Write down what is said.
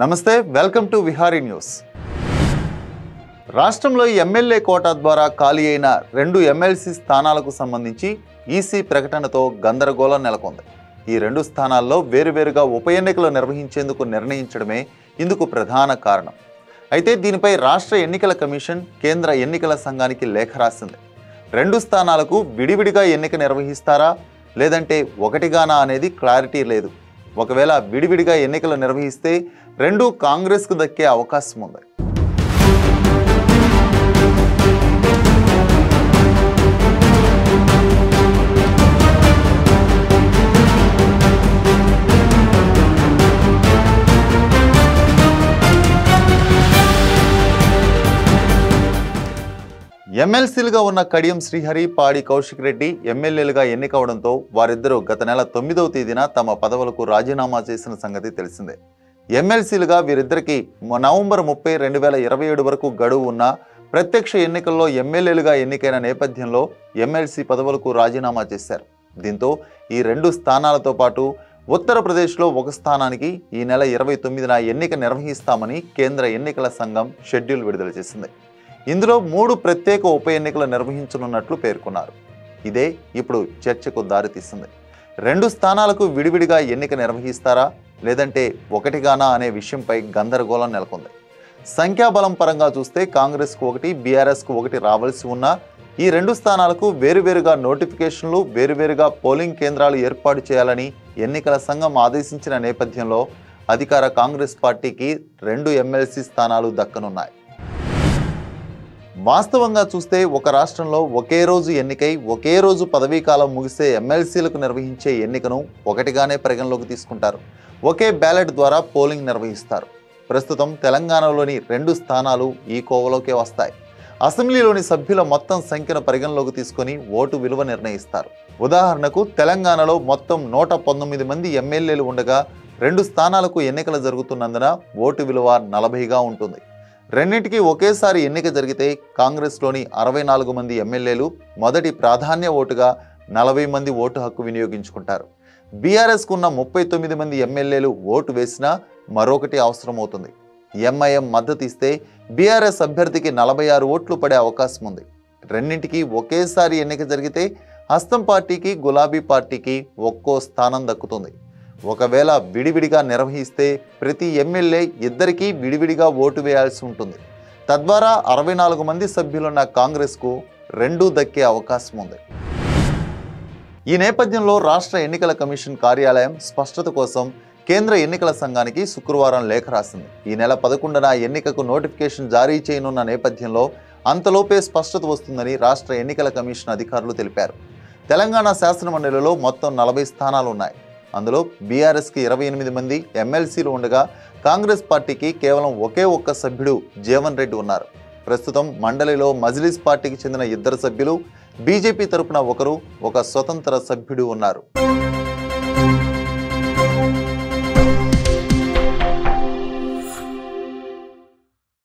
నమస్తే, welcome to Vihari news. రాష్ట్రంలో MLA quota ద్వారా ఖాళీ అయిన 2 ఎమ్మెల్సీ స్థానాలకు సంబంధించి ఈసీ ప్రకటనతో గందరగోళం నెలకొంది. ఈ 2 స్థానాల్లో వేరువేరుగా ఉప ఎన్నికలు నిర్వహించేందుకు నిర్ణయించడమే ఇందుకు ప్రధాన కారణం. అయితే దీనిపై రాష్ట్ర ఎన్నికల కమిషన్ కేంద్ర ఎన్నికల సంఘానికి లేఖ రాసింది. 2 స్థానాలకు విడివిడిగా ఎన్నిక నిర్వహిస్తారా లేదంటే ఒకటిగానా అనేది క్లారిటీ లేదు. ఒకవేళ విడివిడిగా ఎన్నికలు నిర్వహిస్తే 2 కాంగ్రెస్కు దక్కే అవకాశం ఉంది. ఎమ్మెల్సీలుగా ఉన్న కడియం శ్రీహరి, పాడి కౌశిక్ రెడ్డి ఎమ్మెల్యేలుగా ఎన్నికవడంతో వారిద్దరూ గత నెల 9వ తేదీన తమ పదవులకు రాజీనామా చేసిన సంగతి తెలిసిందే. ఎమ్మెల్సీలుగా వీరిద్దరికీ నవంబర్ 30, 2027 వరకు గడువు ఉన్న ప్రత్యక్ష ఎన్నికల్లో ఎమ్మెల్యేలుగా ఎన్నికైన నేపథ్యంలో ఎమ్మెల్సీ పదవులకు రాజీనామా చేశారు. దీంతో ఈ 2 స్థానాలతో పాటు ఉత్తరప్రదేశ్లో ఒక స్థానానికి ఈ నెల 29న ఎన్నిక నిర్వహిస్తామని కేంద్ర ఎన్నికల సంఘం షెడ్యూల్ విడుదల చేసింది. ఇందులో 3 ప్రత్యేక ఉప ఎన్నికలు నిర్వహించనున్నట్లు పేర్కొన్నారు. ఇదే ఇప్పుడు చర్చకు దారితీస్తుంది. 2 స్థానాలకు విడివిడిగా ఎన్నిక నిర్వహిస్తారా లేదంటే ఒకటిగానా అనే విషయంపై గందరగోళం నెలకొంది. సంఖ్యాబలం పరంగా చూస్తే కాంగ్రెస్కు 1, బీఆర్ఎస్కు 1 రావాల్సి ఉన్నా ఈ 2 స్థానాలకు వేరువేరుగా నోటిఫికేషన్లు, వేరువేరుగా పోలింగ్ కేంద్రాలు ఏర్పాటు చేయాలని ఎన్నికల సంఘం ఆదేశించిన నేపథ్యంలో అధికార కాంగ్రెస్ పార్టీకి 2 ఎమ్మెల్సీ స్థానాలు దక్కనున్నాయి. వాస్తవంగా చూస్తే ఒక రాష్ట్రంలో ఒకే రోజు ఎన్నికై ఒకే రోజు పదవీకాలం ముగిసే ఎమ్మెల్సీలకు నిర్వహించే ఎన్నికను ఒకటిగానే పరిగణలోకి తీసుకుంటారు. ఒకే బ్యాలెట్ ద్వారా పోలింగ్ నిర్వహిస్తారు. ప్రస్తుతం తెలంగాణలోని 2 స్థానాలు ఈ కోవలోకే వస్తాయి. అసెంబ్లీలోని సభ్యుల మొత్తం సంఖ్యను పరిగణలోకి తీసుకొని ఓటు విలువ నిర్ణయిస్తారు. ఉదాహరణకు తెలంగాణలో మొత్తం 119 మంది ఎమ్మెల్యేలు ఉండగా 2 స్థానాలకు ఎన్నికలు జరుగుతున్నందున ఓటు విలువ 40గా ఉంటుంది. రెండింటికి ఒకేసారి ఎన్నిక జరిగితే కాంగ్రెస్లోని 64 మంది ఎమ్మెల్యేలు మొదటి ప్రాధాన్య ఓటుగా 40 మంది ఓటు హక్కు వినియోగించుకుంటారు. బీఆర్ఎస్కు ఉన్న 39 మంది ఎమ్మెల్యేలు ఓటు వేసినా మరొకటి అవసరమవుతుంది. ఎంఐఎం మద్దతు ఇస్తే బీఆర్ఎస్ అభ్యర్థికి 46 ఓట్లు పడే అవకాశం ఉంది. రెండింటికి ఒకేసారి ఎన్నిక జరిగితే హస్తం పార్టీకి, గులాబీ పార్టీకి ఒక్కో స్థానం దక్కుతుంది. ఒకవేళ విడివిడిగా నిర్వహిస్తే ప్రతి ఎమ్మెల్యే ఇద్దరికీ విడివిడిగా ఓటు వేయాల్సి ఉంటుంది. తద్వారా 64 మంది సభ్యులున్న కాంగ్రెస్కు 2 దక్కే అవకాశం ఉంది. ఈ నేపథ్యంలో రాష్ట్ర ఎన్నికల కమిషన్ కార్యాలయం స్పష్టత కోసం కేంద్ర ఎన్నికల సంఘానికి శుక్రవారం లేఖ రాసింది. ఈ నెల 11న ఎన్నికకు నోటిఫికేషన్ జారీ చేయనున్న నేపథ్యంలో అంతలోపే స్పష్టత వస్తుందని రాష్ట్ర ఎన్నికల కమిషన్ అధికారులు తెలిపారు. తెలంగాణ శాసనమండలిలో మొత్తం 40 స్థానాలు ఉన్నాయి. అందులో బీఆర్ఎస్కి 28 మంది ఎమ్మెల్సీలు ఉండగా కాంగ్రెస్ పార్టీకి కేవలం ఒకే ఒక్క సభ్యుడు జీవన్ రెడ్డి ఉన్నారు. ప్రస్తుతం మండలిలో మజ్లిస్ పార్టీకి చెందిన 2 సభ్యులు, బీజేపీ తరపున 1, ఒక స్వతంత్ర సభ్యుడు ఉన్నారు.